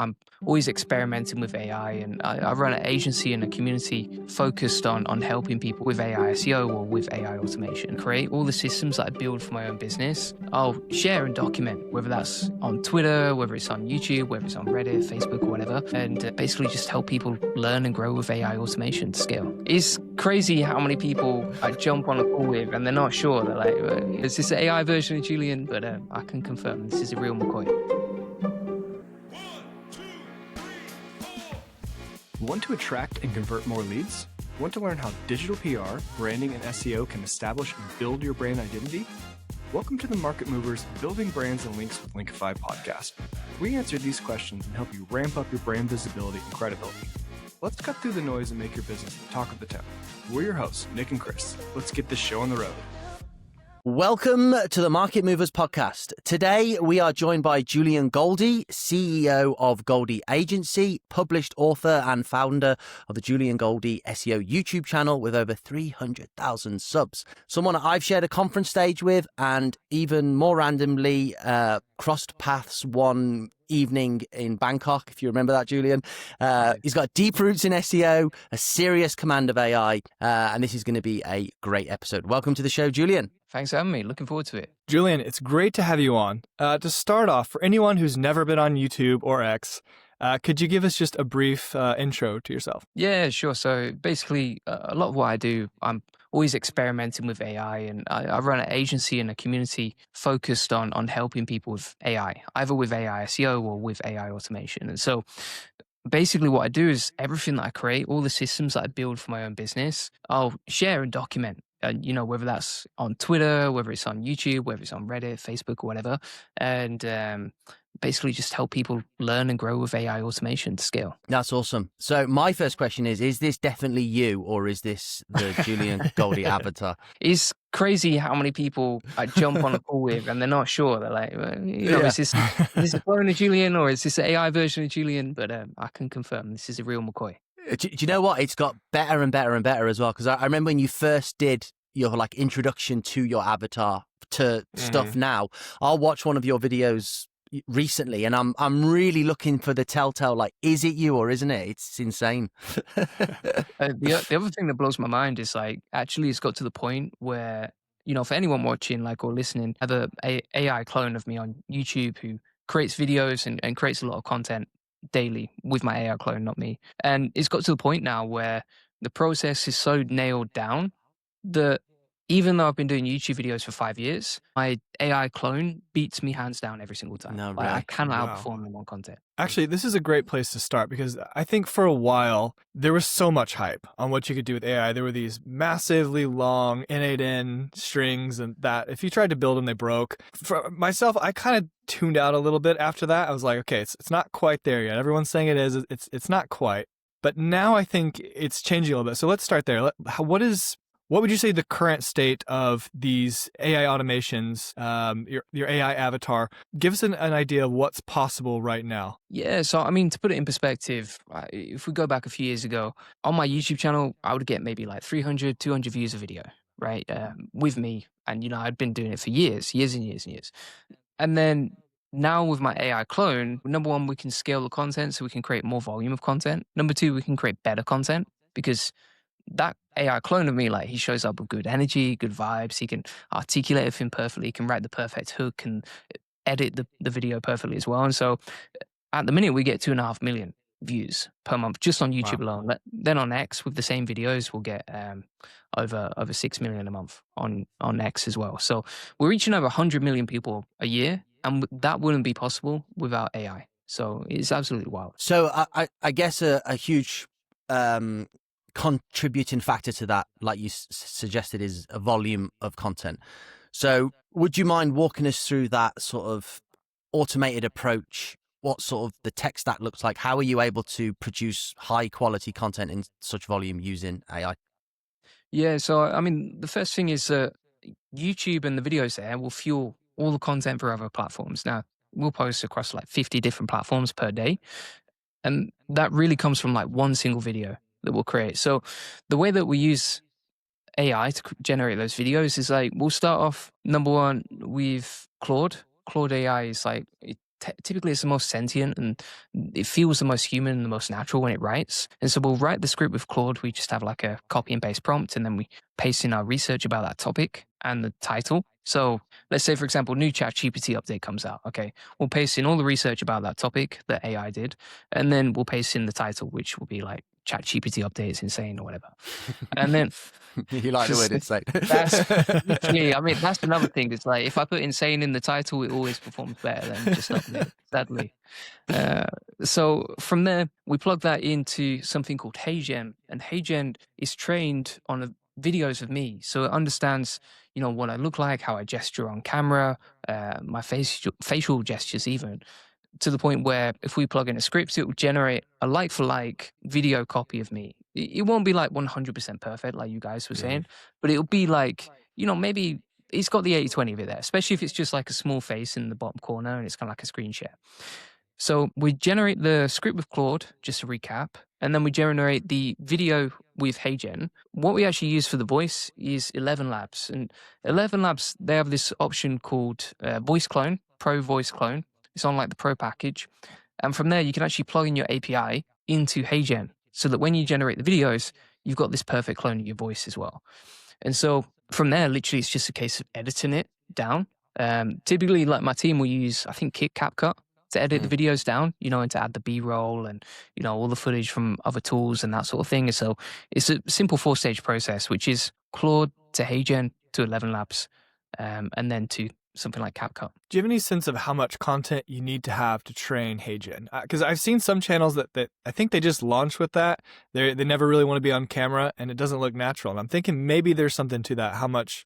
I'm always experimenting with AI, and I run an agency and a community focused on helping people with AI SEO or with AI automation. Create all the systems that I build for my own business. I'll share and document, whether that's on Twitter, whether it's on YouTube, whether it's on Reddit, Facebook, or whatever, and basically just help people learn and grow with AI automation to scale. It's crazy how many people I jump on a call with and they're not sure. They're like, is this an AI version of Julian? But I can confirm this is a real McCoy. Want to attract and convert more leads? Want to learn how digital PR, branding, and SEO can establish and build your brand identity? Welcome to the Market Movers Building Brands and Links with Linkify podcast. We answer these questions and help you ramp up your brand visibility and credibility. Let's cut through the noise and make your business the talk of the town. We're your hosts, Nick and Chris. Let's get this show on the road. Welcome to the Market Movers podcast. Today, we are joined by Julian Goldie, CEO of Goldie Agency, published author and founder of the Julian Goldie SEO YouTube channel with over 300,000 subs. Someone I've shared a conference stage with and even more randomly crossed paths one evening in Bangkok, if you remember that, Julian. He's got deep roots in SEO, a serious command of AI, and this is going to be a great episode. Welcome to the show, Julian. Thanks for having me. Looking forward to it. Julian, it's great to have you on. To start off, for anyone who's never been on YouTube or X, could you give us just a brief intro to yourself? Yeah, sure. So basically, a lot of what I do, I'm always experimenting with AI, and I run an agency and a community focused on helping people with AI, either with AI SEO or with AI automation. And so basically what I do is everything that I create, all the systems that I build for my own business, I'll share and document. And, whether that's on Twitter, whether it's on YouTube, whether it's on Reddit, Facebook, or whatever. And basically just help people learn and grow with AI automation to scale. That's awesome. So my first question is this definitely you, or is this the Julian Goldie avatar? It's crazy how many people I jump on a call with and they're not sure. They're like, is this a clone of Julian or is this an AI version of Julian? But I can confirm this is a real McCoy. Do you know what? It's got better and better and better as well. Because I remember when you first did your introduction to your avatar to stuff now, I'll watch one of your videos recently and I'm really looking for the telltale, is it you or isn't it? It's insane. The other thing that blows my mind is actually it's got to the point where, for anyone watching or listening, I have a AI clone of me on YouTube who creates videos and creates a lot of content daily with my AI clone, not me. And it's got to the point now where the process is so nailed down that even though I've been doing YouTube videos for 5 years, my AI clone beats me hands down every single time. No, really? I cannot outperform them on content. Actually, this is a great place to start because I think for a while, there was so much hype on what you could do with AI. There were these massively long N8N strings and that if you tried to build them, they broke. For myself, I kind of tuned out a little bit after that. I was like, okay, it's not quite there yet. Everyone's saying it is. It's not quite. But now I think it's changing a little bit. So let's start there. What would you say the current state of these AI automations, your AI avatar? Give us an idea of what's possible right now. Yeah, so to put it in perspective, if we go back a few years ago, on my YouTube channel, I would get maybe 300, 200 views a video, right? With me. And, I'd been doing it for years and years and years. And then now with my AI clone, number one, we can scale the content so we can create more volume of content. Number two, we can create better content because that AI clone of me, he shows up with good energy, good vibes. He can articulate everything perfectly. He can write the perfect hook and edit the video perfectly as well. And so at the minute, we get 2.5 million views per month just on YouTube alone. Then on X with the same videos, we'll get over 6 million a month on X as well. So we're reaching over 100 million people a year. And that wouldn't be possible without AI. So it's absolutely wild. So I guess a huge contributing factor to that, like you suggested, is a volume of content. So would you mind walking us through that sort of automated approach? What sort of the tech stack looks like? How are you able to produce high quality content in such volume using AI? Yeah, so the first thing is YouTube and the videos there will fuel all the content for other platforms. Now, we'll post across 50 different platforms per day. And that really comes from one single video that we'll create. So the way that we use AI to generate those videos is we'll start off, number one, with Claude. Claude AI is typically it's the most sentient and it feels the most human and the most natural when it writes. And so we'll write the script with Claude. We just have like a copy and paste prompt, and then we paste in our research about that topic and the title. So let's say, for example, new ChatGPT update comes out. Okay, we'll paste in all the research about that topic that AI did, and then we'll paste in the title, which will be like ChatGPT update is insane or whatever. And then You like the word insane. that's literally, I mean, that's another thing. It's like if I put insane in the title, it always performs better than just update, sadly. Uh, so from there, we plug that into something called HeyGen, and HeyGen is trained on videos of me, so it understands, what I look like, how I gesture on camera, my facial gestures, even to the point where if we plug in a script, it will generate a like for like video copy of me. It won't be like 100% perfect, like you guys were saying, but it'll be like, maybe it's got the 80/20 of it there, especially if it's just like a small face in the bottom corner and it's kind of like a screen share. So we generate the script with Claude, just to recap, and then we generate the video with HeyGen. What we actually use for the voice is 11 Labs. And 11 Labs, they have this option called Voice Clone, Pro Voice Clone. It's on like the Pro package. And from there, you can actually plug in your API into HeyGen so that when you generate the videos, you've got this perfect clone of your voice as well. And so from there, literally, it's just a case of editing it down. Typically, like my team will use, I think, CapCut to edit the videos down, and to add the B-roll and, all the footage from other tools and that sort of thing. And so it's a simple 4-stage process, which is Claude to HeyGen to 11 Labs, and then to something like CapCut. Do you have any sense of how much content you need to have to train HeyGen? Because I've seen some channels that I think they just launch with that. They never really want to be on camera, and it doesn't look natural. And I'm thinking maybe there's something to that, how much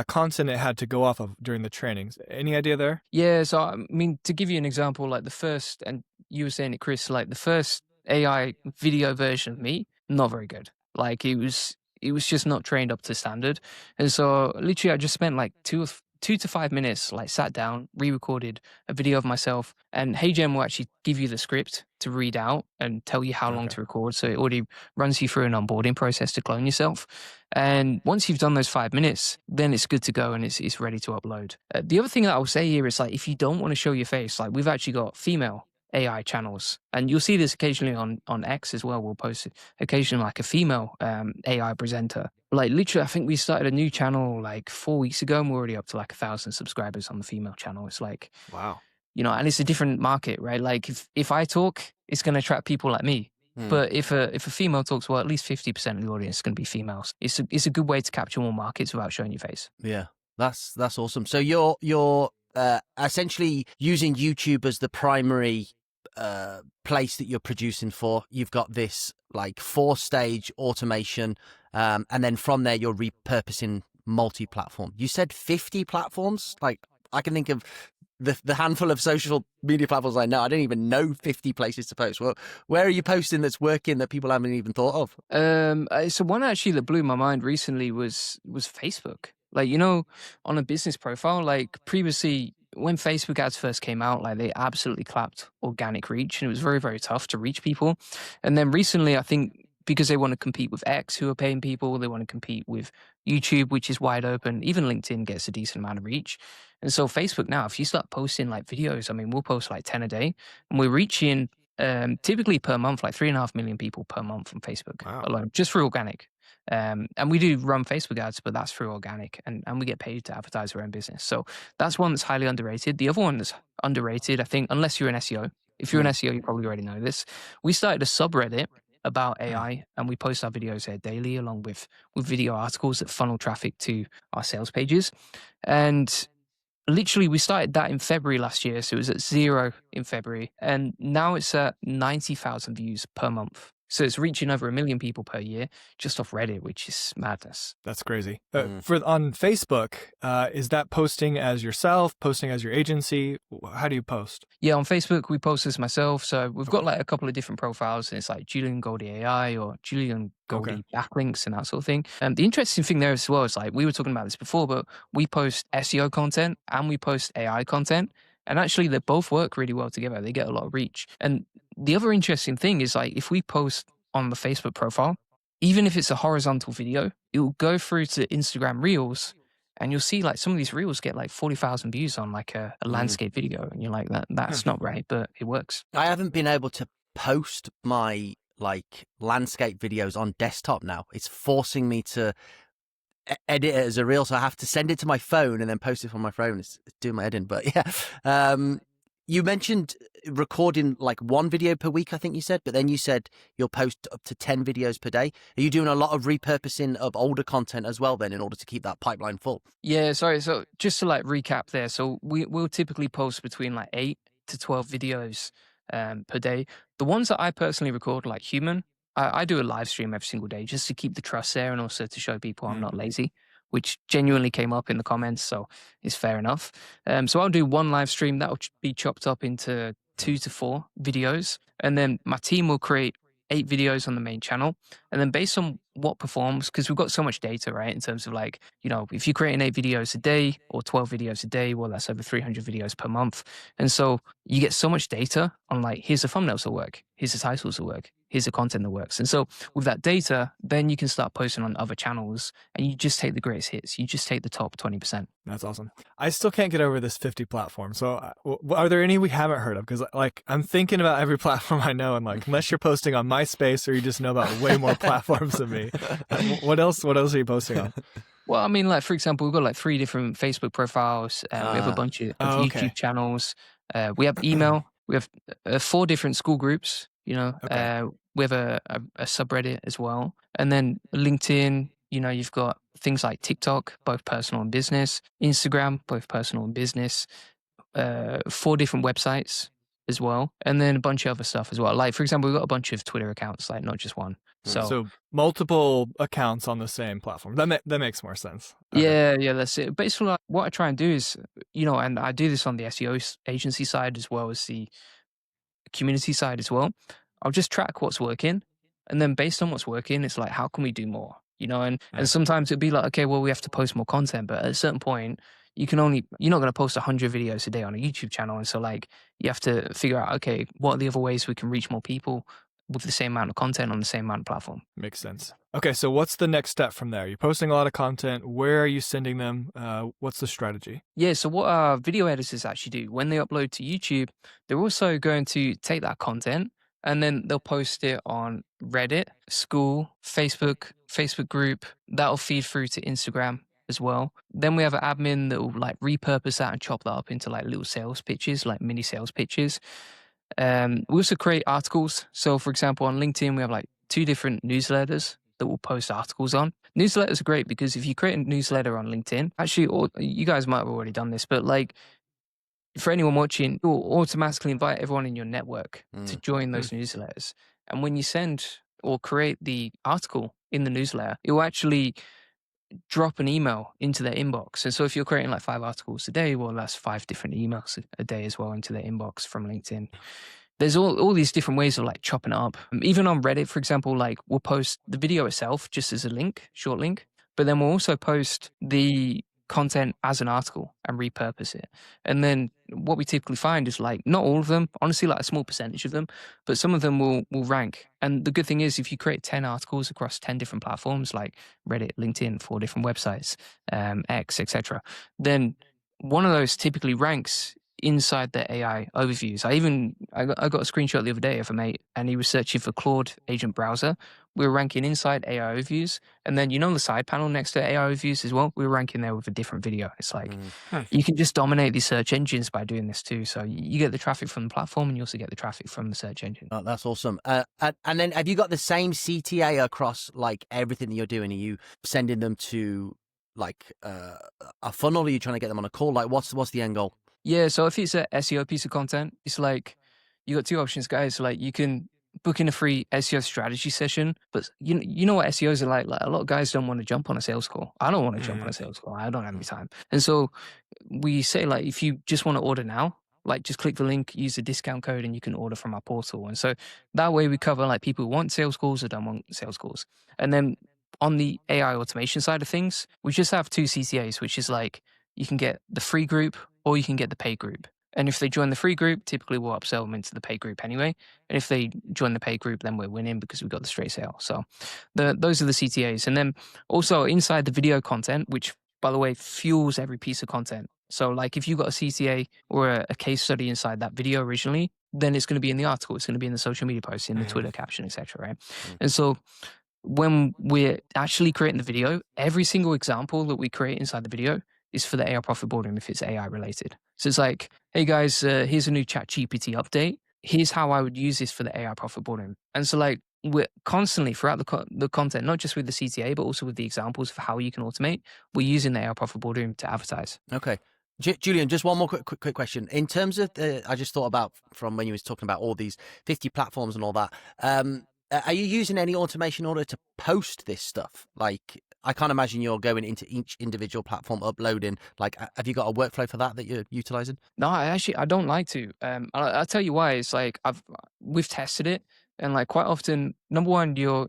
content it had to go off of during the trainings. Any idea there? Yeah, so I mean, to give you an example, like the first, and you were saying it, Chris, like the first AI video version of me, not very good. Like it was just not trained up to standard. And so literally I just spent like 2 to 5 minutes, like sat down, re-recorded a video of myself, and HeyGen will actually give you the script to read out and tell you how long to record. So it already runs you through an onboarding process to clone yourself. And once you've done those 5 minutes, then it's good to go and it's ready to upload. The other thing that I will say here is like, if you don't want to show your face, like we've actually got female AI channels, and you'll see this occasionally on X as well. We'll post occasionally like a female AI presenter. Like literally, I think we started a new channel like 4 weeks ago, and we're already up to like 1,000 subscribers on the female channel. It's like, wow, and it's a different market, right? Like if I talk, it's going to attract people like me. But if a female talks, well, at least 50% of the audience is going to be females. It's a good way to capture more markets without showing your face. Yeah, that's awesome. So you're essentially using YouTube as the primary place that you're producing for. You've got this like 4-stage automation, and then from there you're repurposing multi-platform. You said 50 platforms. Like I can think of the handful of social media platforms I know. I don't even know 50 places to post. Well, where are you posting that's working that people haven't even thought of? So one actually that blew my mind recently was Facebook. Like, on a business profile, like previously when Facebook ads first came out, like they absolutely clapped organic reach, and it was very, very tough to reach people. And then recently, I think because they want to compete with X, who are paying people, they want to compete with YouTube, which is wide open. Even LinkedIn gets a decent amount of reach. And so Facebook now, if you start posting like videos, I mean, we'll post like 10 a day, and we're reaching typically per month, like 3.5 million people per month on Facebook alone, just for organic. And we do run Facebook ads, but that's through organic, and we get paid to advertise our own business. So that's one that's highly underrated. The other one that's underrated, I think, unless you're an SEO, if you're an SEO, you probably already know this. We started a subreddit about AI, and we post our videos there daily, along with video articles that funnel traffic to our sales pages. And literally, we started that in February last year, so it was at 0 in February, and now it's at 90,000 views per month. So it's reaching over 1 million people per year just off Reddit, which is madness. That's crazy. On Facebook, is that posting as yourself, posting as your agency? How do you post? Yeah, on Facebook, we post as myself. So we've got like a couple of different profiles, and it's like Julian Goldie AI or Julian Goldie backlinks and that sort of thing. And the interesting thing there as well is like we were talking about this before, but we post SEO content and we post AI content. And actually, they both work really well together. They get a lot of reach. And the other interesting thing is like if we post on the Facebook profile, even if it's a horizontal video, it will go through to Instagram Reels and you'll see like some of these reels get like 40,000 views on like a landscape video, and you're like, that's not right, but it works. I haven't been able to post my like landscape videos on desktop now. It's forcing me to edit it as a reel, so I have to send it to my phone and then post it from my phone. It's doing my head in, but yeah. You mentioned recording like one video per week, I think you said, but then you said you'll post up to 10 videos per day. Are you doing a lot of repurposing of older content as well then in order to keep that pipeline full? Yeah, sorry. So just to like recap there, so we'll typically post between like 8 to 12 videos per day. The ones that I personally record, like human, I do a live stream every single day just to keep the trust there and also to show people I'm not lazy, which genuinely came up in the comments, so it's fair enough. So I'll do one live stream that will be chopped up into 2 to 4 videos, and then my team will create 8 videos on the main channel. And then based on what performs, because we've got so much data, right, in terms of like, if you're creating 8 videos a day or 12 videos a day, well, that's over 300 videos per month. And so you get so much data on like, here's the thumbnails that work, here's the titles that work, here's the content that works. And so with that data, then you can start posting on other channels and you just take the greatest hits. You just take the top 20%. That's awesome. I still can't get over this 50 platform. So are there any we haven't heard of? Because like I'm thinking about every platform I know, and like unless you're posting on MySpace or you just know about way more platforms than me, what else are you posting on? Well, I mean, like for example, we've got like 3 different Facebook profiles. We have a bunch of YouTube channels. We have email. We have 4 different school groups. We have a subreddit as well, and then LinkedIn. You've got things like TikTok, both personal and business. Instagram, both personal and business. 4 different websites as well, and then a bunch of other stuff as well. Like for example, we've got a bunch of Twitter accounts, like not just one. So multiple accounts on the same platform. That makes more sense. Okay. Yeah, that's it. Basically, like, what I try and do is, and I do this on the SEO agency side as well as the community side as well. I'll just track what's working, and then based on what's working, it's like, how can we do more? And sometimes it'd be like, okay, well, we have to post more content, but at a certain point, you're not going to post 100 videos a day on a YouTube channel. And so like, you have to figure out, okay, what are the other ways we can reach more people with the same amount of content on the same amount of platform? Makes sense. Okay, so what's the next step from there? You're posting a lot of content. Where are you sending them? What's the strategy? Yeah, so what our video editors actually do, when they upload to YouTube, they're also going to take that content and then they'll post it on Reddit, school, Facebook group. That'll feed through to Instagram as well. Then we have an admin that will like repurpose that and chop that up into like little sales pitches, like mini sales pitches. We also create articles. So for example, on LinkedIn, we have like 2 different newsletters that we'll post articles on. Newsletters are great because if you create a newsletter on LinkedIn, actually, or you guys might have already done this, but like for anyone watching, you'll automatically invite everyone in your network to join those newsletters. And when you send or create the article in the newsletter, it will actually drop an email into their inbox. And so if you're creating like 5 articles a day, well, that's 5 different emails a day as well into their inbox from LinkedIn. There's all these different ways of like chopping it up. Even on Reddit, for example, like we'll post the video itself just as a link, short link, but then we'll also post the content as an article and repurpose it. And then what we typically find is like, not all of them, honestly, like a small percentage of them, but some of them will rank. And the good thing is if you create 10 articles across 10 different platforms like Reddit, LinkedIn, 4 different websites, X, etc., then one of those typically ranks inside the AI overviews. I got a screenshot the other day of a mate and he was searching for Claude Agent Browser. We were ranking inside AI overviews, and then the side panel next to AI overviews as well, we were ranking there with a different video. It's like you can just dominate these search engines by doing this too. So you get the traffic from the platform and you also get the traffic from the search engine. Oh, that's awesome. And then have you got the same CTA across like everything that you're doing? Are you sending them to like a funnel? Are you trying to get them on a call? Like what's the end goal? Yeah, so if it's a SEO piece of content, it's like you got 2 options, guys. So like you can book in a free SEO strategy session, but you know what SEOs are like. Like a lot of guys don't want to jump on a sales call. I don't want to jump on a sales call. I don't have any time. And so we say like, if you just want to order now, like just click the link, use the discount code, and you can order from our portal. And so that way we cover like people who want sales calls or don't want sales calls. And then on the AI automation side of things, we just have 2 CTAs, which is like you can get the free group or you can get the paid group. And if they join the free group, typically we'll upsell them into the paid group anyway. And if they join the paid group, then we're winning because we've got the straight sale. So those are the CTAs. And then also inside the video content, which by the way, fuels every piece of content. So like if you got a CTA or a case study inside that video originally, then it's going to be in the article, it's going to be in the social media post, in the Twitter caption, etc. Right? And so when we're actually creating the video, every single example that we create inside the video is for the AI profit boardroom if it's AI related. So it's like, hey guys, here's a new ChatGPT update. Here's how I would use this for the AI profit boardroom. And so like we're constantly throughout the content, not just with the CTA, but also with the examples of how you can automate, we're using the AI profit boardroom to advertise. Okay. Julian, just one more quick question. In terms of I just thought about from when you was talking about all these 50 platforms and all that. Are you using any automation in order to post this stuff? Like, I can't imagine you're going into each individual platform uploading. Like, have you got a workflow for that you're utilizing? No, I don't like to. I'll tell you why. It's like we've tested it, and like quite often, number one, your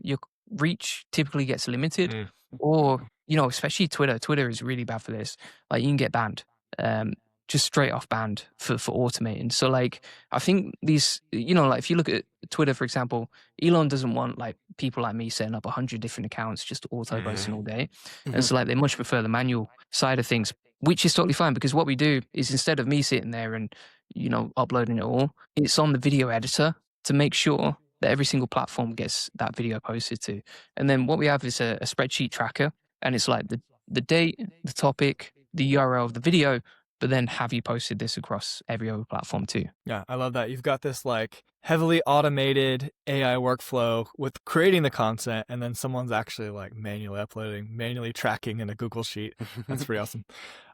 reach typically gets limited, or especially Twitter. Twitter is really bad for this. Like you can get banned, just straight off banned for automating. So like I think these, like if you look at Twitter, for example, Elon doesn't want like people like me setting up 100 different accounts just auto posting all day, and so like they much prefer the manual side of things, which is totally fine because what we do is instead of me sitting there and uploading it all, it's on the video editor to make sure that every single platform gets that video posted to. And then what we have is a spreadsheet tracker, and it's like the date, the topic, the URL of the video, but then have you posted this across every other platform too? Yeah, I love that. You've got this like heavily automated AI workflow with creating the content, and then someone's actually like manually uploading, manually tracking in a Google Sheet. That's pretty awesome.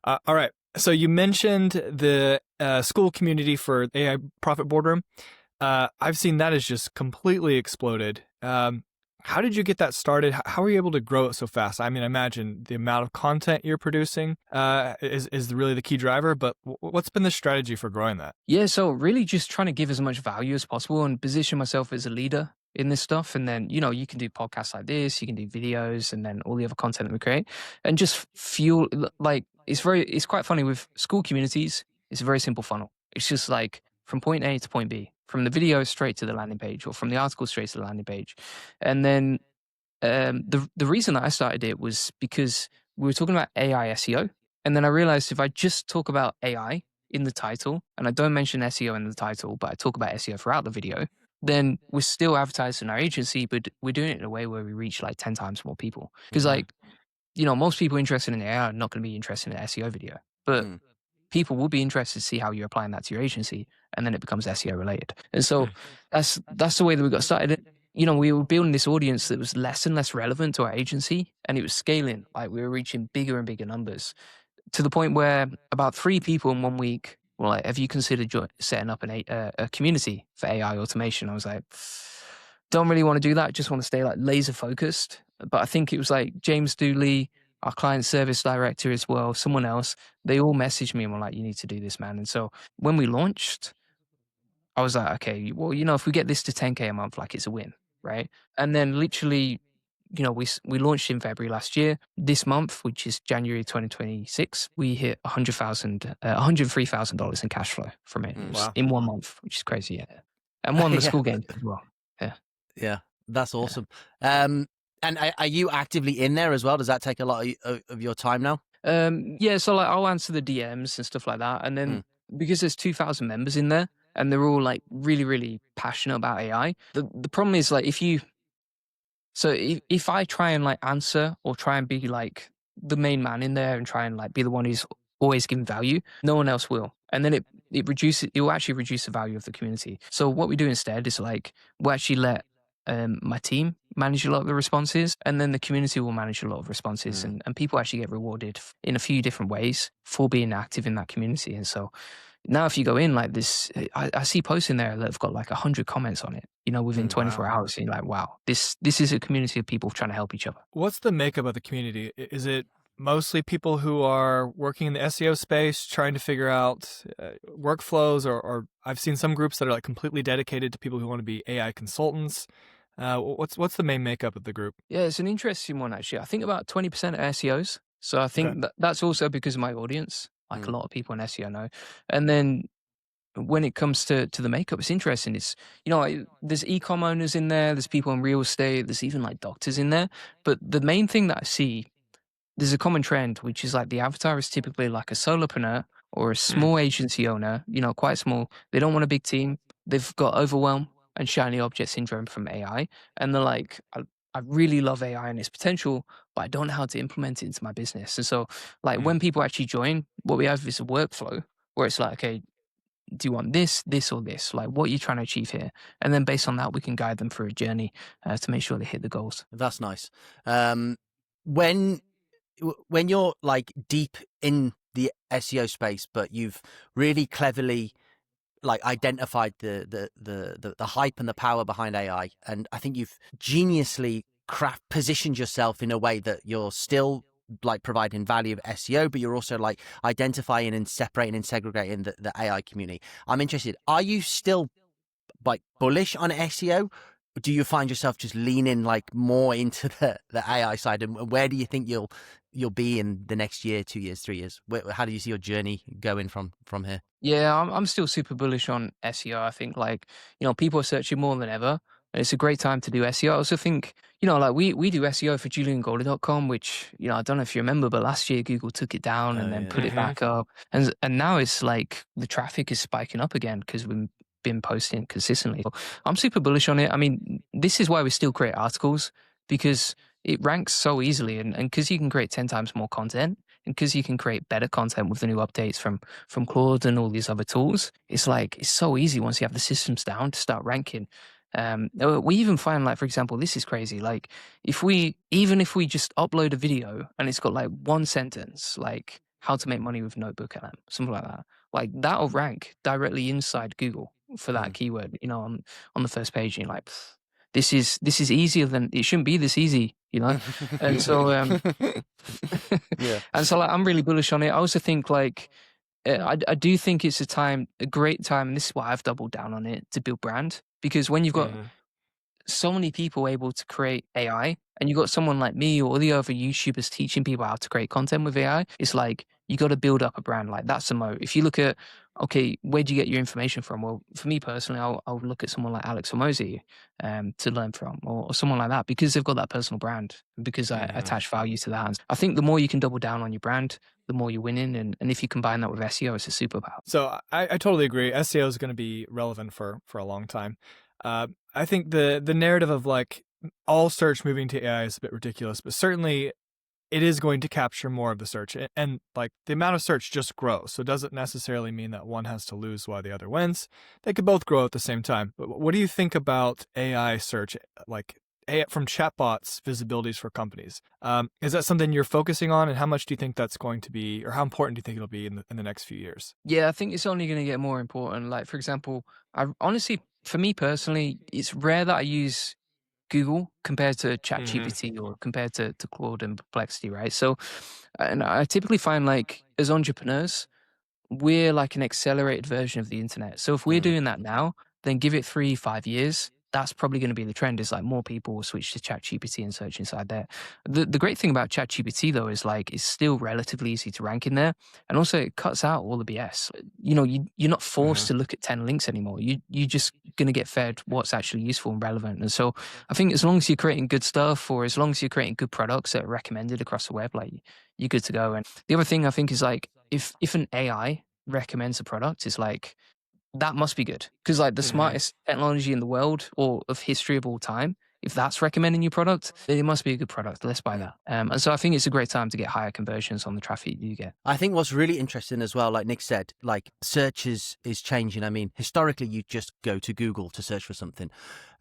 All right. So you mentioned the school community for AI Profit Boardroom. I've seen that has just completely exploded. How did you get that started? How were you able to grow it so fast? I mean, I imagine the amount of content you're producing is really the key driver, but what's been the strategy for growing that? Yeah, so really just trying to give as much value as possible and position myself as a leader in this stuff. And then, you can do podcasts like this, you can do videos, and then all the other content that we create, and just fuel, like, it's quite funny with school communities. It's a very simple funnel. It's just like from point A to point B, from the video straight to the landing page, or from the article straight to the landing page. And then the reason that I started it was because we were talking about AI SEO. And then I realized if I just talk about AI in the title, and I don't mention SEO in the title, but I talk about SEO throughout the video, then we're still advertising our agency, but we're doing it in a way where we reach like 10 times more people. Because like, most people interested in AI are not going to be interested in an SEO video, but people will be interested to see how you're applying that to your agency, and then it becomes SEO related. And so that's the way that we got started. We were building this audience that was less and less relevant to our agency, and it was scaling. Like we were reaching bigger and bigger numbers, to the point where about 3 people in 1 week were like, have you considered setting up a community for AI automation? I was like, don't really want to do that. Just want to stay like laser focused. But I think it was like James Dooley, our client service director as well, someone else, they all messaged me and were like, you need to do this, man. And so when we launched, I was like, okay, well, if we get this to 10K a month, like it's a win, right? And then literally, we launched in February last year. This month, which is January 2026, we hit $103,000 in cash flow from it in 1 month, which is crazy, yeah. And won the school games as well. Yeah. Yeah, that's awesome. And are you actively in there as well? Does that take a lot of your time now? Yeah, so like I'll answer the DMs and stuff like that. And then because there's 2,000 members in there and they're all like really, really passionate about AI, the problem is like if I try and like answer or try and be like the main man in there and try and like be the one who's always giving value, no one else will. And then it will actually reduce the value of the community. So what we do instead is like we'll actually let my team manage a lot of the responses, and then the community will manage a lot of responses, and people actually get rewarded in a few different ways for being active in that community. And so now if you go in like this, I see posts in there that have got like 100 comments on it, within 24 hours. And you're like, wow, this is a community of people trying to help each other. What's the makeup of the community? Is it mostly people who are working in the SEO space, trying to figure out workflows, or I've seen some groups that are like completely dedicated to people who want to be AI consultants? What's the main makeup of the group? Yeah, it's an interesting one, actually. I think about 20% are SEOs. So I think that's also because of my audience. Like a lot of people in SEO know. And then when it comes to the makeup, it's interesting. It's, there's e-com owners in there. There's people in real estate. There's even like doctors in there. But the main thing that I see there's a common trend, which is like the avatar is typically like a solopreneur or a small agency owner, quite small. They don't want a big team. They've got overwhelm and shiny object syndrome from AI. And they're like, I really love AI and its potential, but I don't know how to implement it into my business. And so, like, when people actually join, what we have is a workflow where it's like, okay, do you want this, this, or this? Like, what are you trying to achieve here? And then based on that, we can guide them through a journey to make sure they hit the goals. That's nice. When you're like deep in the SEO space, but you've really cleverly like identified the hype and the power behind AI, and I think you've geniusly positioned yourself in a way that you're still like providing value of SEO, but you're also like identifying and separating and segregating the AI community. I'm interested. Are you still like bullish on SEO? Do you find yourself just leaning like more into the AI side, and where do you think you'll be in the next year, 2 years, 3 years? How do you see your journey going from here? Yeah, I'm still super bullish on SEO. I think like, people are searching more than ever. And it's a great time to do SEO. I also think, like we do SEO for juliangoldie.com, which, I don't know if you remember, but last year Google took it down and then put it back up. And now it's like the traffic is spiking up again because we've been posting consistently. I'm super bullish on it. I mean, this is why we still create articles, because it ranks so easily and because you can create 10 times more content. And because you can create better content with the new updates from Claude and all these other tools, it's so easy once you have the systems down to start ranking. We even find, like, for example, this is crazy. Like, even if we just upload a video and it's got like one sentence, like how to make money with Notebook LM, something like that, like that'll rank directly inside Google for that keyword, on the first page. And you're like, this is easier than it shouldn't be this easy. And so Yeah. and so like, I'm really bullish on it. I also think like I do think it's a great time, and this is why I've doubled down on it, to build brand, because when you've got so many people able to create AI, and you got someone like me or the other YouTubers teaching people how to create content with AI, it's like you got to build up a brand. Like, that's the moat. If you look at, okay, where do you get your information from? Well, for me personally, I'll look at someone like Alex Hormozy to learn from, or someone like that, because they've got that personal brand, because I attach value to that. I think the more you can double down on your brand, the more you're winning. And if you combine that with SEO, it's a superpower. So I totally agree. SEO is going to be relevant for a long time. I think the narrative of like all search moving to AI is a bit ridiculous, but certainly it is going to capture more of the search, and like the amount of search just grows. So it doesn't necessarily mean that one has to lose while the other wins. They could both grow at the same time. But what do you think about AI search, like from chatbots visibilities for companies? Is that something you're focusing on, and how much do you think that's going to be, or how important do you think it'll be in the next few years? Yeah, I think it's only going to get more important. Like, for example, I honestly, for me personally, it's rare that I use Google compared to ChatGPT or compared to Claude and Perplexity, right? So, and I typically find, like, as entrepreneurs, we're like an accelerated version of the internet. So if we're doing that now, then give it 3-5 years. That's probably going to be the trend. Is like more people will switch to ChatGPT and search inside there. The great thing about ChatGPT though is like it's still relatively easy to rank in there, and also it cuts out all the BS. You're not forced to look at 10 links anymore. You're just going to get fed what's actually useful and relevant. And so I think as long as you're creating good stuff, or as long as you're creating good products that are recommended across the web, like, you're good to go. And the other thing I think is like if an AI recommends a product, is like, that must be good, because like the smartest technology in the world or of history of all time, if that's recommending your product, then it must be a good product. Let's buy that. And so I think it's a great time to get higher conversions on the traffic you get. I think what's really interesting as well, like Nick said, like search is changing. I mean, historically, you just go to Google to search for something.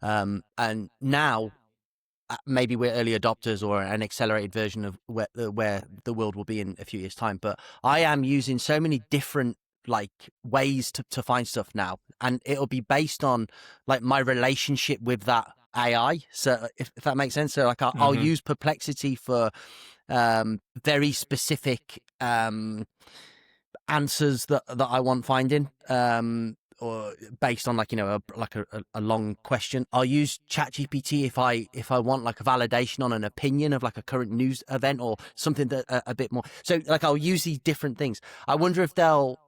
And now maybe we're early adopters or an accelerated version of where the world will be in a few years' time. But I am using so many different like ways to find stuff now, and it'll be based on like my relationship with that AI. So if that makes sense. So like I'll use Perplexity for very specific answers that I want finding, or based on like, a long question. I'll use ChatGPT if I want like a validation on an opinion of like a current news event or something that a bit more. So like I'll use these different things. I wonder if they'll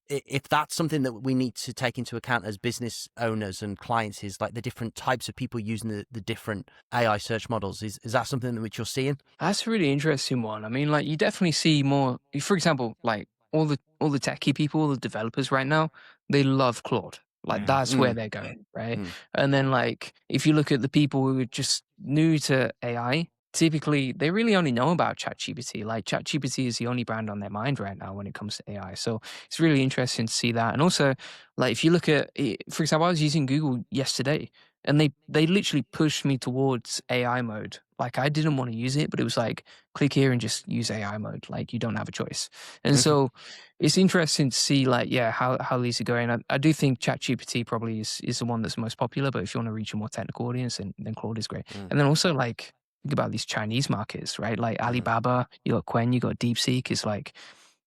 if that's something that we need to take into account as business owners and clients, is like the different types of people using the different AI search models. Is that something that which you're seeing? That's a really interesting one. I mean, like you definitely see more. For example, like all the techie people, all the developers right now, they love Claude. Like Mm. that's where they're going, right? Mm. And then like if you look at the people who are just new to AI, typically they really only know about ChatGPT. Like ChatGPT is the only brand on their mind right now when it comes to AI. So it's really interesting to see that. And also, like if you look at, for example, I was using Google yesterday, and they literally pushed me towards AI mode. Like I didn't want to use it, but it was like click here and just use AI mode. Like you don't have a choice. And so it's interesting to see like how these are going. I do think ChatGPT probably is the one that's the most popular, but if you want to reach a more technical audience, then Claude is great. Mm. And then also like think about these Chinese markets, right? Like Alibaba, you got Quen, you got DeepSeek. Is like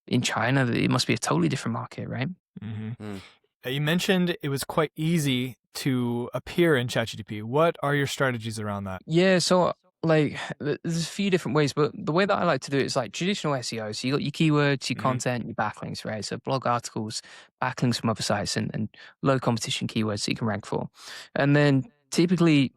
in China, it must be a totally different market, right? Mm-hmm. You mentioned it was quite easy to appear in ChatGPT. What are your strategies around that? Yeah, so like there's a few different ways, but the way that I like to do it is like traditional SEO. So you got your keywords, your Mm-hmm. content, your backlinks, right? So blog articles, backlinks from other sites, and low competition keywords that you can rank for. And then typically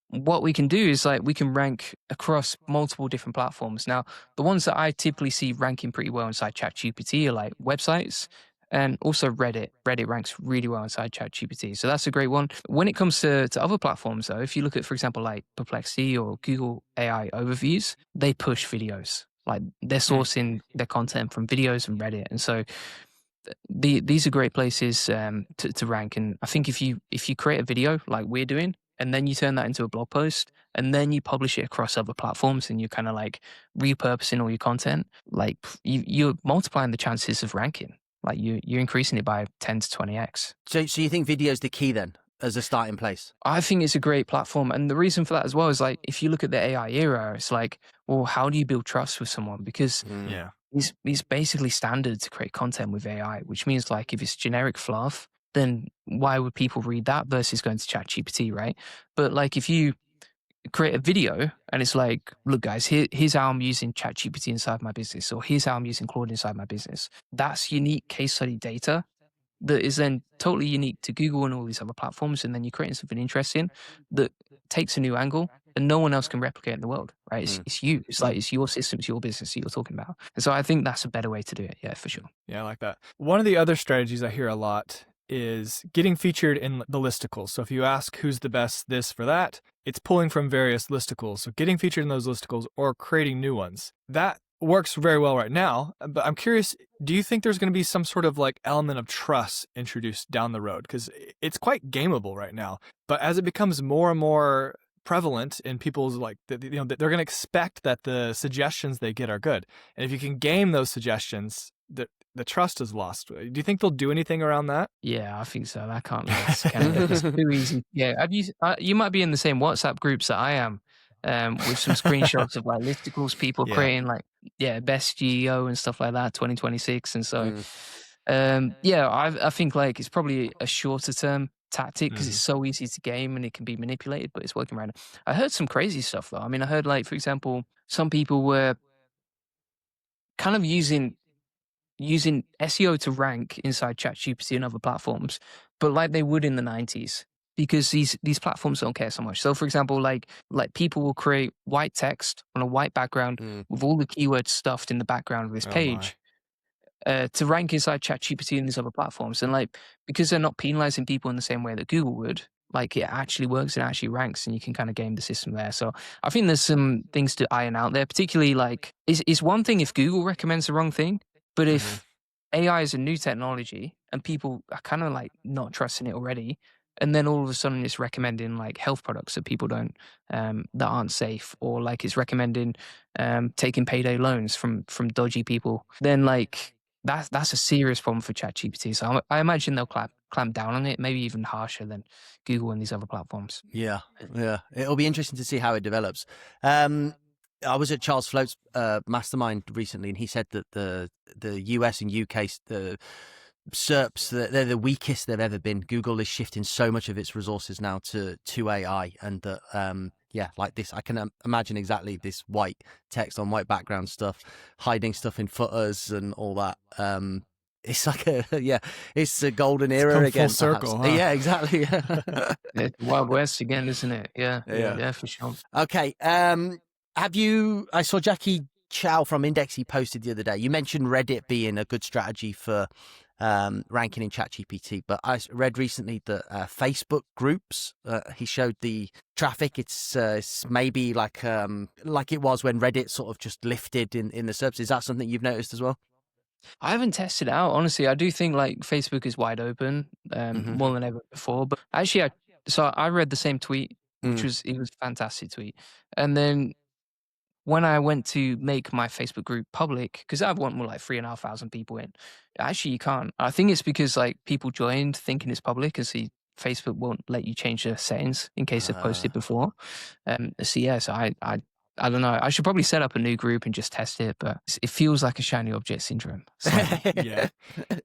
what we can do is like we can rank across multiple different platforms. Now, the ones that I typically see ranking pretty well inside ChatGPT are like websites and also Reddit. Reddit ranks really well inside ChatGPT. So that's a great one. When it comes to other platforms, though, if you look at, for example, like Perplexity or Google AI overviews, they push videos. Like they're sourcing their content from videos and Reddit. And so these are great places to rank. And I think if you create a video like we're doing, and then you turn that into a blog post, and then you publish it across other platforms, and you're kind of like repurposing all your content, like you're multiplying the chances of ranking. Like you're increasing it by 10 to 20x. So you think video is the key then as a starting place? I think it's a great platform. And the reason for that as well is like, if you look at the AI era, it's like, well, how do you build trust with someone? Because Yeah. it's basically standard to create content with AI, which means like if it's generic fluff, then why would people read that versus going to ChatGPT, right? But like if you create a video and it's like, look, guys, here's how I'm using ChatGPT inside my business, or here's how I'm using Claude inside my business. That's unique case study data that is then totally unique to Google and all these other platforms. And then you're creating something interesting that takes a new angle and no one else can replicate in the world, right? It's you. It's like, it's your system, it's your business that you're talking about. And so I think that's a better way to do it. Yeah, for sure. Yeah, I like that. One of the other strategies I hear a lot is getting featured in the listicles. So if you ask who's the best this for that, it's pulling from various listicles. So getting featured in those listicles or creating new ones. That works very well right now, but I'm curious, do you think there's going to be some sort of like element of trust introduced down the road? Because it's quite gameable right now, but as it becomes more and more prevalent in people's like, they're going to expect that the suggestions they get are good. And if you can game those suggestions, the trust is lost. Do you think they'll do anything around that? Yeah, I think so. That can't last. Can it? It's too easy. Yeah, have you? You might be in the same WhatsApp groups that I am, with some screenshots of like listicles, people Yeah. creating like best GEO and stuff like that, 2026, and so I think like it's probably a shorter term tactic because it's so easy to game and it can be manipulated, but it's working right now. I heard some crazy stuff though. I mean, I heard like, for example, some people were kind of using SEO to rank inside ChatGPT and other platforms, but like they would in the 90s, because these platforms don't care so much. So, for example, like people will create white text on a white background with all the keywords stuffed in the background of this page to rank inside ChatGPT and these other platforms. And like because they're not penalizing people in the same way that Google would, like it actually works and actually ranks, and you can kind of game the system there. So I think there's some things to iron out there. Particularly like it's one thing if Google recommends the wrong thing, but if AI is a new technology and people are kind of like not trusting it already, and then all of a sudden it's recommending like health products that people don't that aren't safe, or like it's recommending taking payday loans from dodgy people, then like that's a serious problem for ChatGPT. So I imagine they'll clamp down on it, maybe even harsher than Google and these other platforms. Yeah. It'll be interesting to see how it develops. I was at Charles Float's mastermind recently, and he said that the US and UK the SERPs, they're the weakest they've ever been. Google is shifting so much of its resources now to AI, and that like this, I can imagine exactly this white text on white background stuff, hiding stuff in footers and all that. it's like it's a golden It's era come again, full circle, perhaps. huh? Yeah, exactly. It's the Wild West again, isn't it? Yeah, Yeah. yeah, for sure. Okay. I saw Jackie Chow from Indexy posted the other day. You mentioned Reddit being a good strategy for ranking in ChatGPT, but I read recently that Facebook groups, he showed the traffic. It's maybe like it was when Reddit sort of just lifted in the SERPs. Is that something you've noticed as well? I haven't tested it out, honestly. I do think like Facebook is wide open, Mm-hmm. more than ever before. But actually, I read the same tweet, which Mm. was it was a fantastic tweet. And then when I went to make my Facebook group public, because I want more like 3,500 people in, actually you can't. I think it's because like people joined thinking it's public, and see Facebook won't let you change the settings in case they've posted before. So yeah, so I don't know. I should probably set up a new group and just test it, but it feels like a shiny object syndrome. slightly. Yeah.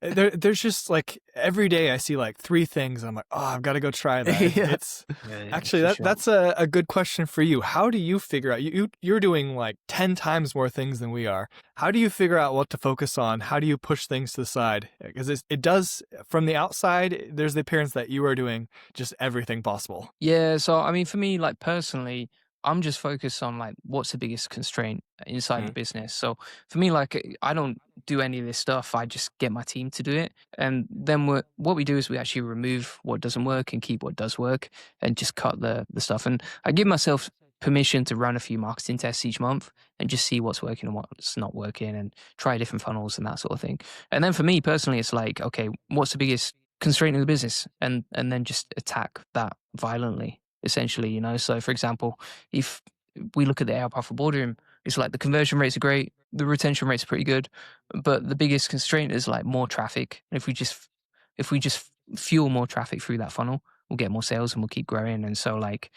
There's just like every day I see like 3 things. I'm like, oh, I've got to go try that. Yeah. It's Yeah, actually for sure. that's a good question for you. How do you figure out you're doing like 10 times more things than we are? How do you figure out what to focus on? How do you push things to the side? Because it does, from the outside, there's the appearance that you are doing just everything possible. Yeah, so I mean, for me, like personally, I'm just focused on like what's the biggest constraint inside the business. So for me, like I don't do any of this stuff. I just get my team to do it, and then what we do is we actually remove what doesn't work and keep what does work, and just cut the stuff. And I give myself permission to run a few marketing tests each month and just see what's working and what's not working, and try different funnels and that sort of thing. And then for me personally, it's like, okay, what's the biggest constraint in the business, and then just attack that violently, essentially, you know. So for example, if we look at the AI powerful boardroom, it's like the conversion rates are great, the retention rates are pretty good, but the biggest constraint is like more traffic. And if we just fuel more traffic through that funnel, we'll get more sales and we'll keep growing. And so like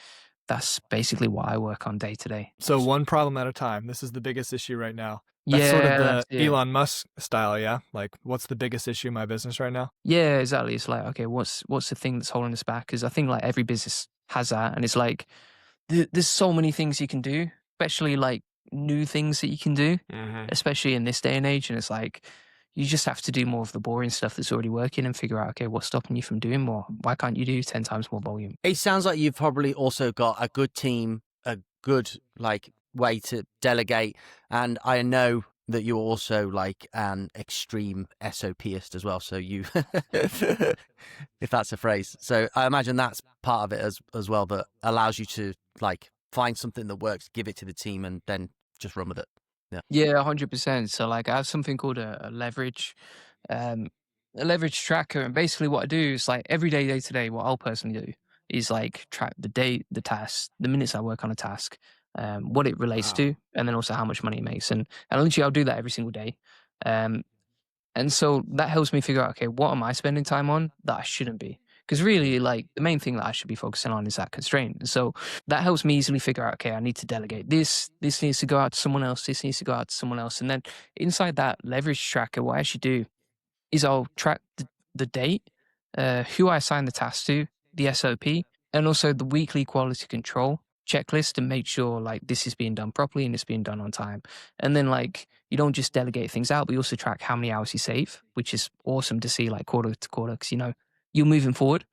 that's basically what I work on day to day. So one problem at a time. This is the biggest issue right now. That's sort of Yeah, the that's it. Elon Musk style, yeah? Like, what's the biggest issue in my business right now? Yeah, exactly. It's like, okay, what's the thing that's holding us back? Because I think like every business has that, and it's like there's so many things you can do, especially like new things that you can do, especially in this day and age. And it's like you just have to do more of the boring stuff that's already working and figure out, okay, what's stopping you from doing more? Why can't you do 10 times more volume? It sounds like you've probably also got a good team, a good like way to delegate, and I know that you're also like an extreme SOPist as well. So you, if that's a phrase, so I imagine that's part of it as well, that allows you to like find something that works, give it to the team, and then just run with it. Yeah, 100%. So like I have something called um, a leverage tracker, and basically what I do is like every day to day, what I'll personally do is like track the date, the task, the minutes I work on a task, what it relates Wow. to, and then also how much money it makes. And literally I'll do that every single day. Um, and so that helps me figure out, okay, what am I spending time on that I shouldn't be? Because really, like, the main thing that I should be focusing on is that constraint. So that helps me easily figure out, okay, I need to delegate this. This needs to go out to someone else. This needs to go out to someone else. And then inside that leverage tracker, what I actually do is I'll track the date, who I assign the task to, the SOP, and also the weekly quality control checklist to make sure like this is being done properly and it's being done on time. And then like you don't just delegate things out, but you also track how many hours you save, which is awesome to see like quarter to quarter, because you know you're moving forward.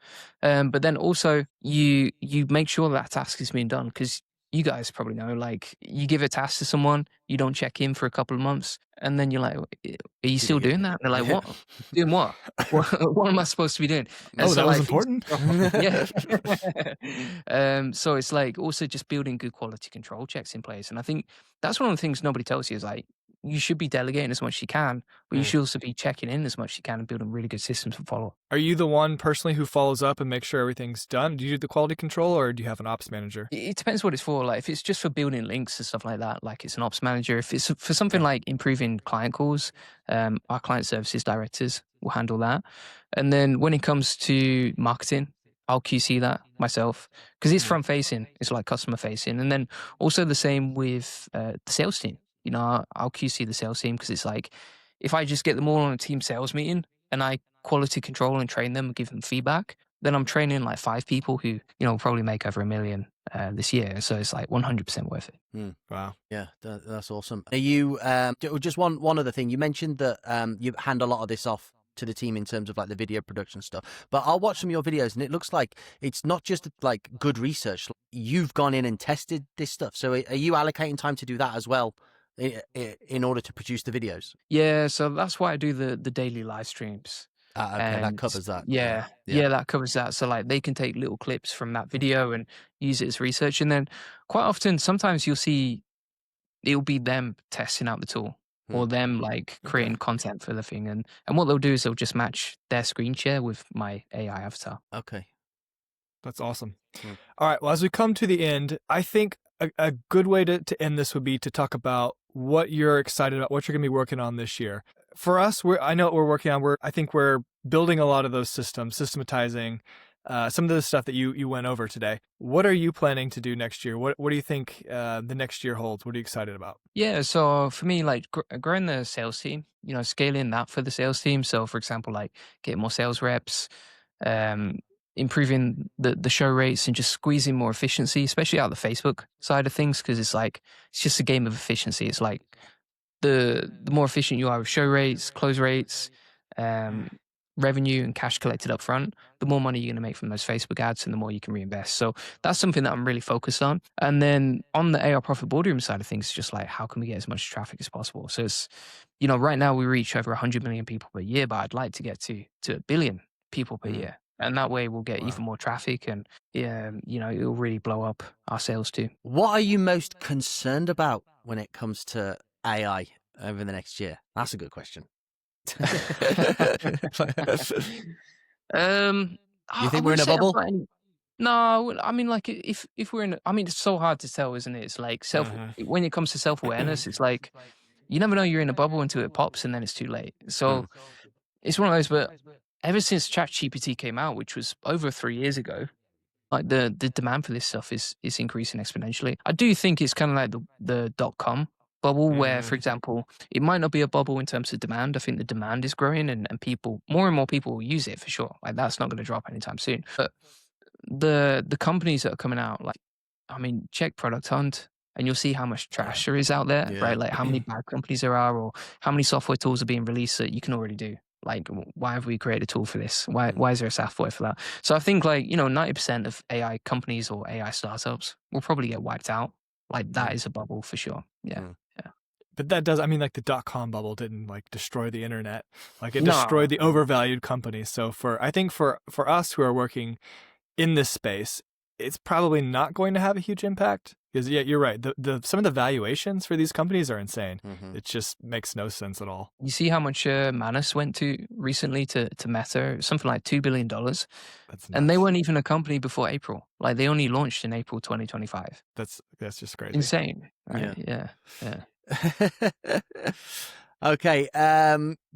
But then also you make sure that task is being done, because you guys probably know, like you give a task to someone, you don't check in for a couple of months, and then you're like, are you still doing that? And they're like, what? Doing what? What am I supposed to be doing? And Oh, so, that was like, important? yeah. So it's like also just building good quality control checks in place. And I think that's one of the things nobody tells you is like, you should be delegating as much as you can, but you should also be checking in as much as you can and building really good systems for follow. Are you the one personally who follows up and makes sure everything's done? Do you do the quality control, or do you have an ops manager? It depends what it's for. Like if it's just for building links and stuff like that, like it's an ops manager. If it's for something like improving client calls, our client services directors will handle that. And then when it comes to marketing, I'll QC that myself, because it's front facing. It's like customer facing. And then also the same with the sales team. You know, I'll QC the sales team, because it's like if I just get them all on a team sales meeting and I quality control and train them and give them feedback, then I'm training like 5 people who, you know, probably make over $1 million this year. So it's like 100% worth it. Wow. Yeah, that's awesome. Are you just one other thing? You mentioned that you hand a lot of this off to the team in terms of like the video production stuff. But I'll watch some of your videos, and it looks like it's not just like good research. You've gone in and tested this stuff. So are you allocating time to do that as well in order to produce the videos? Yeah, so that's why I do the daily live streams. Okay, that covers that. Yeah, that covers that. So like they can take little clips from that video and use it as research. And then quite often, sometimes you'll see it'll be them testing out the tool or them like creating content for the thing. And what they'll do is they'll just match their screen share with my AI avatar. Okay. That's awesome. All right. Well, as we come to the end, I think a good way to end this would be to talk about what you're excited about, what you're going to be working on this year. For us, I know what we're working on. I think we're building a lot of those systems, systematizing some of the stuff that you went over today. What are you planning to do next year? What do you think the next year holds? What are you excited about? Yeah, so for me, like growing the sales team, scaling that for the sales team. So for example, like getting more sales reps, improving the show rates and just squeezing more efficiency, especially out of the Facebook side of things, because it's just a game of efficiency. It's like the more efficient you are with show rates, close rates, revenue and cash collected up front, the more money you're going to make from those Facebook ads and the more you can reinvest. So that's something that I'm really focused on. And then on the AI profit boardroom side of things, just like how can we get as much traffic as possible? So it's, right now we reach over 100 million people per year, but I'd like to get to 1 billion people per year. And that way we'll get even more traffic and, it'll really blow up our sales too. What are you most concerned about when it comes to AI over the next year? That's a good question. You think we're in a bubble? No, I mean, like if we're in, it's so hard to tell, isn't it? It's like when it comes to self-awareness, it's like you never know you're in a bubble until it pops and then it's too late. So it's one of those. But ever since ChatGPT came out, which was over 3 years ago, like the demand for this stuff is increasing exponentially. I do think it's kind of like the .com bubble where, for example, it might not be a bubble in terms of demand. I think the demand is growing and more and more people will use it for sure. Like that's not going to drop anytime soon. But the companies that are coming out, like, check Product Hunt and you'll see how much trash there is out there, right? Like how many bad companies there are or how many software tools are being released that you can already do. Like, why have we created a tool for this? Why is there a software for that? So I think 90% of AI companies or AI startups will probably get wiped out. Like that is a bubble for sure. Yeah. But that does, the .com bubble didn't destroy the internet. It destroyed the overvalued companies. So I think for us who are working in this space, it's probably not going to have a huge impact. Because you're right. Some of the valuations for these companies are insane. It just makes no sense at all. You see how much Manus went to recently to Meta, something like $2 billion. That's nuts. And they weren't even a company before April. Like they only launched in April 2025. That's just crazy. Insane. Right? Yeah. Okay,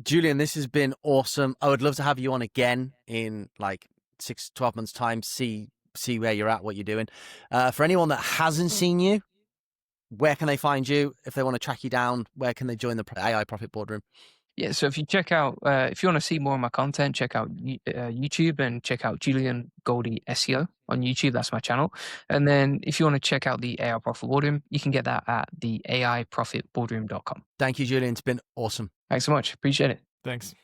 Julian, this has been awesome. I would love to have you on again in 6-12 months time, see where you're at, what you're doing. For anyone that hasn't seen you, where can they find you? If they want to track you down, where can they join the AI Profit Boardroom? Yeah, so if you check out, if you want to see more of my content, check out YouTube and check out Julian Goldie SEO on YouTube. That's my channel. And then if you want to check out the AI Profit Boardroom, you can get that at the AIprofitboardroom.com. Thank you, Julian. It's been awesome. Thanks so much. Appreciate it. Thanks.